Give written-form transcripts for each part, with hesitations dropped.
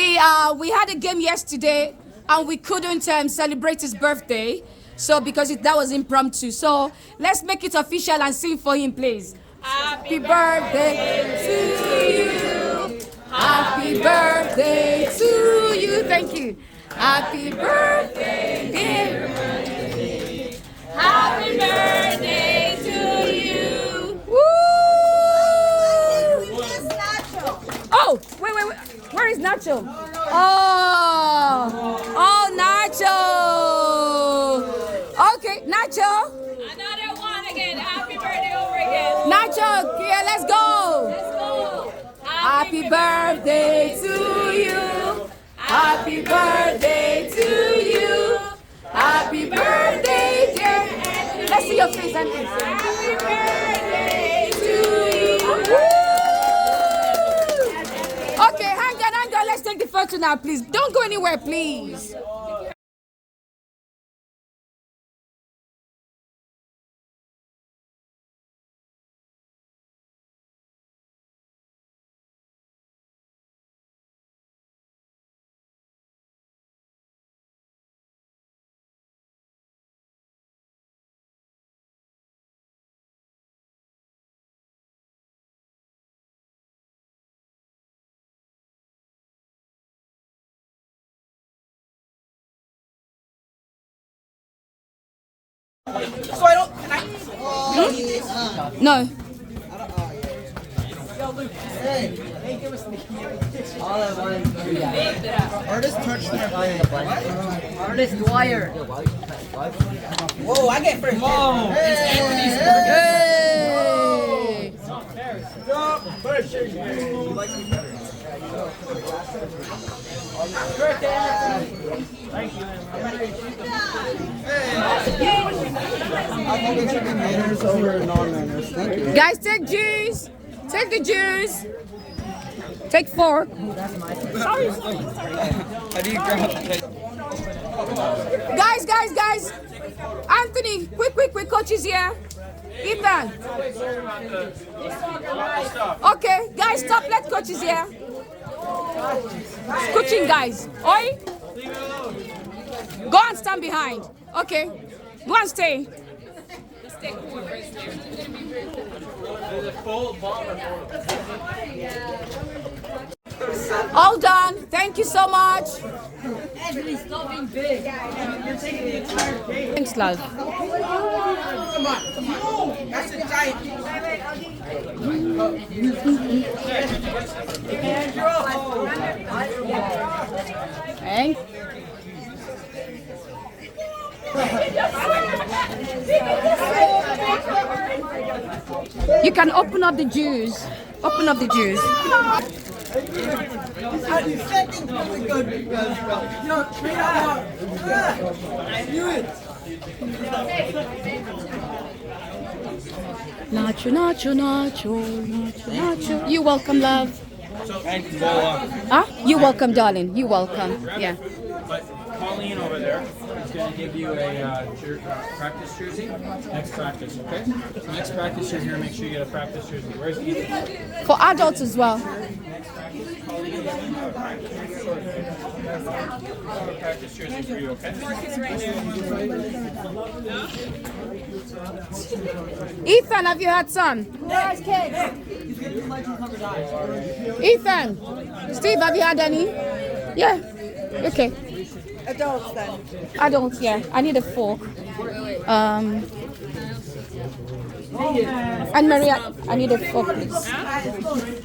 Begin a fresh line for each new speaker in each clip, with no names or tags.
We had a game yesterday and we couldn't celebrate his birthday, so because that was impromptu. So let's make it official and sing for him, please. Happy birthday to you. Happy birthday to you. Thank you. Happy birthday, dear. Happy birthday to you. Woo! Oh, wait. Where is Nacho? Oh, Nacho. Okay, Nacho.
Another one again. Happy birthday over again.
Nacho, yeah, let's go.
Let's go.
Happy birthday to you. Happy birthday to you. Happy birthday, dear. Let's see your face, Anthony. Happy birthday to you. Okay, hang on. Let's take the photo now, please. Don't go anywhere, please.
So I don't. Can I?
No.
Artist touched my brain.
Artist Dwyer.
Whoa, I get first. Whoa. It's Anthony's I think it should be manners over non-manners. Thank you.
Guys, take juice. Take the juice. Take 4.
How do you grab?
Guys. Anthony, quick. Coach is here. Ethan. Okay, guys, stop. Let coach is here. Scooching, guys. Oi. Go and stand behind. Okay. Go and stay. All done. Thank you so much.
Anthony's still being big.
Thanks, love.
Come on. That's a giant.
Thanks. You can open up the juice. Open up the juice.
Setting's really good because straight out. I knew it.
Nacho. You welcome, love. You welcome, darling. You welcome. Yeah.
But Colleen over there is going to give you a practice jersey. Next practice, okay? So next practice, you're here. Make sure you get a practice jersey. Where's Ethan?
For adults as well.
Practice jersey for you, okay?
Ethan, have you had some?
Guys, kids.
Ethan. Steve, have you had any? Yeah. Okay.
Adults then.
Adults, yeah. I need a fork. And Maria, I need a fork, please.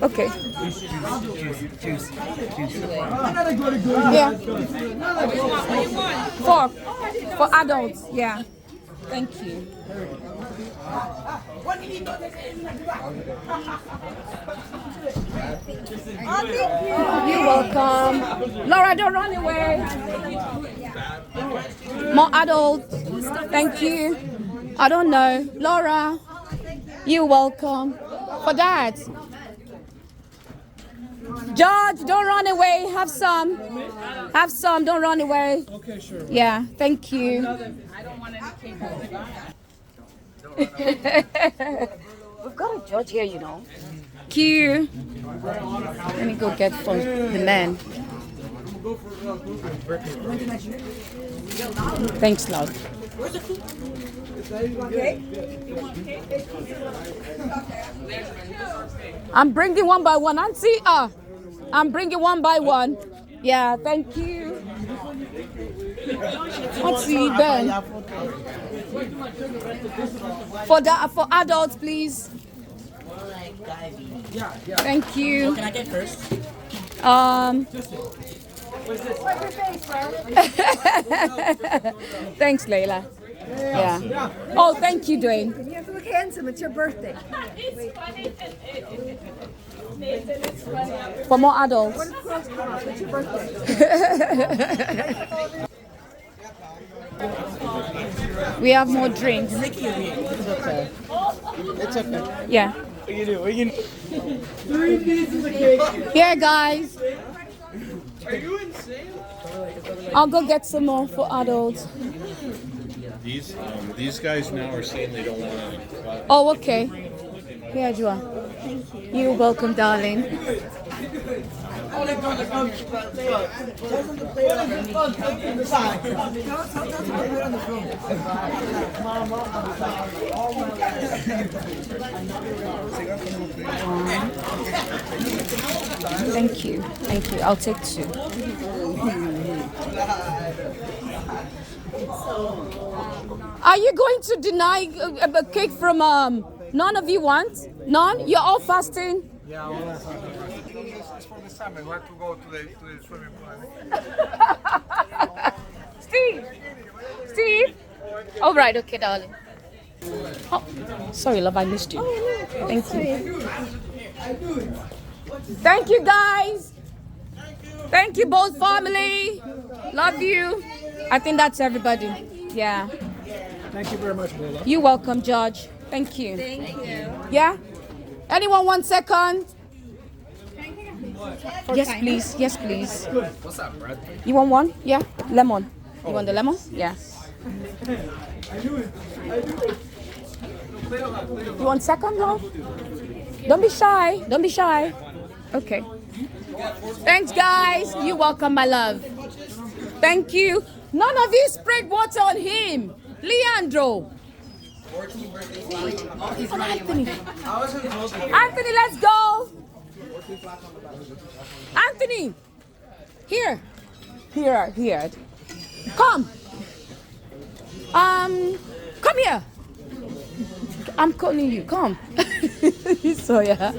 Okay. Yeah. Fork. For adults, yeah. Thank you. You're welcome. Laura, don't run away. More adults. Thank you. I don't know. Laura, you're welcome. For that. George, don't run away. Have some. Have some. Don't run away.
Okay, sure.
Yeah, thank you.
I don't want any cake.
We've got a judge here, you know. Q. Let me go get from the man. Thanks, love. I'm bringing one by one. Auntie, I'm bringing one by one. Yeah, thank you. Auntie, Ben. For adults, please. Thank you.
Can I get first?
Thanks, Layla. Yeah. Oh, thank you, Dwayne.
You have to look handsome. It's your birthday.
It's funny. Nathan, it's funny.
For more adults.
What if clothes come off? It's your birthday.
We have more drinks.
It's okay. It's okay.
Yeah.
What you do? What you do? 3 pieces of cake.
Here, guys.
Are you insane?
I'll go get some more for adults.
These guys now are saying they don't want to.
Oh, okay. Here you are. You're welcome, darling. Thank you. Thank you. I'll take 2. Are you going to deny a cake from none of you want? None? You're all fasting?
Yeah, all that stuff. It's for the summer. We have to go to the swimming pool.
Steve? All right, okay, darling. Oh, sorry, love, I missed you. Thank you. Thank you, guys. Thank you, both family. Love you. I think that's everybody. Yeah.
Thank you very much, Lola.
You're welcome, George. Thank you. Yeah? Anyone 1 second? Yes, please. Yes, please.
What's up, Brad?
You want one? Yeah? Lemon. You want the lemon? Yeah. You want second, love? Don't be shy. Don't be shy. Okay. Thanks, guys. You're welcome, my love. Thank you. None of you sprayed water on him. Leandro. Anthony. Anthony, let's go. Anthony. Here. Here. Come. Come here. I'm calling you. Come. So yeah.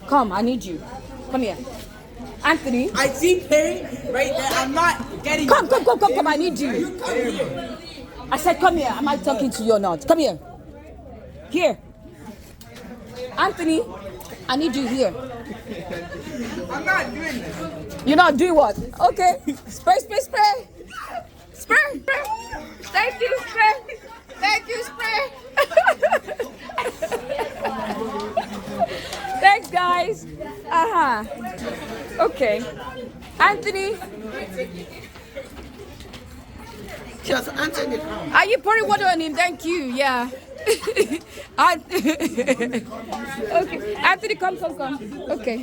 Come, I need you. Come here. Anthony.
I see Perry right there. I'm not getting.
Come. I need you.
Come here.
I said, come here. Am I talking to you or not? Come here. Here. Anthony, I need you here.
I'm not doing this.
You're not doing what? Okay. Spray. Spray. Thank you, spray. Thanks, guys. Okay. Anthony.
Just Anthony.
Are you pouring water on him? Thank you. Yeah. Okay. Anthony, come. Okay.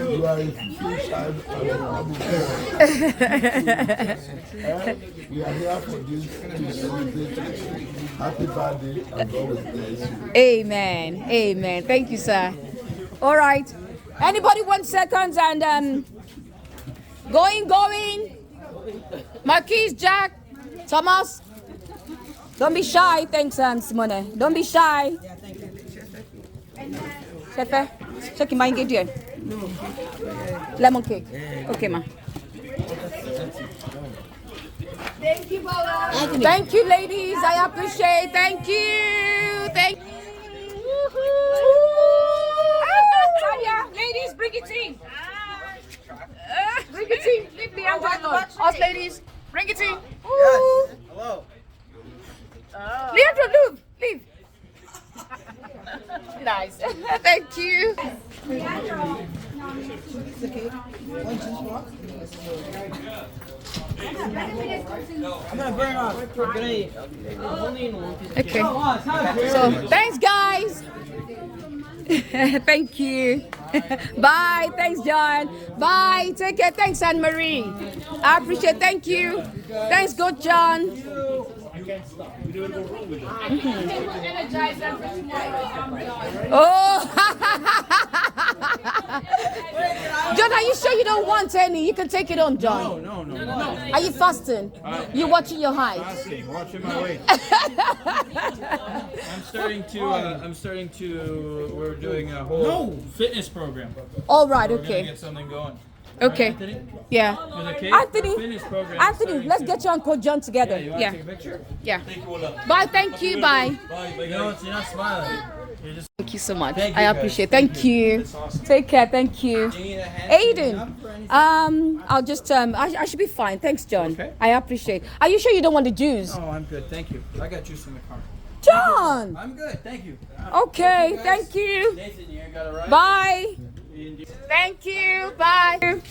You are a fish child. We are here for this to celebrate happy birthday and God will bless you.
Amen. Thank you, sir. All right. Anybody 1 second and going. Marquise, Jack, Thomas. Don't be shy. Thanks, Simone. Don't be shy. Chefe, check my ingredient. Lemon cake. Okay, ma.
Thank you, Bola.
Thank you, ladies. I appreciate. Thank you. Tanya, ladies, bring it in. Bring it in. Leave Leandro alone. Us ladies, bring it in. Ooh.
Hello.
Leandro, leave. Nice. Thank you.
I'm gonna burn off. Great.
Okay. So thanks, guys. Thank you. Bye. Thanks, John. Bye. Take care. Thanks, Anne Marie. I appreciate it. Thank you. Thanks, good John. Oh. John, are you sure you don't want any? You can take it home, John.
No.
Are you fasting? You watching your height?
Fasting, watching my weight. I'm starting to. We're doing a whole fitness program.
All right.
We're gonna
Okay.
get something going.
Okay.
Anthony?
Yeah.
Is it okay?
Anthony.
Our fitness program is
Anthony,
starting
let's
to-
get you and Coach John together.
You want
Yeah.
to take a picture?
Yeah. Bye. Thank you. Bye.
You know, you're not smiling. You're just.
Thank you so much.
Thank you,
I
guys.
appreciate. Thank you.
That's awesome.
Take care. Thank you.
Do you need a hand
Aiden.
up for anything?
I'll just I should be fine. Thanks, John.
Okay.
I appreciate. Are you sure you don't want the juice?
Oh, I'm good. Thank you. I got juice in the car.
John.
I'm good. Thank you.
Okay. Thank you.
Nathan, you got it right?
Bye. Thank you. Bye.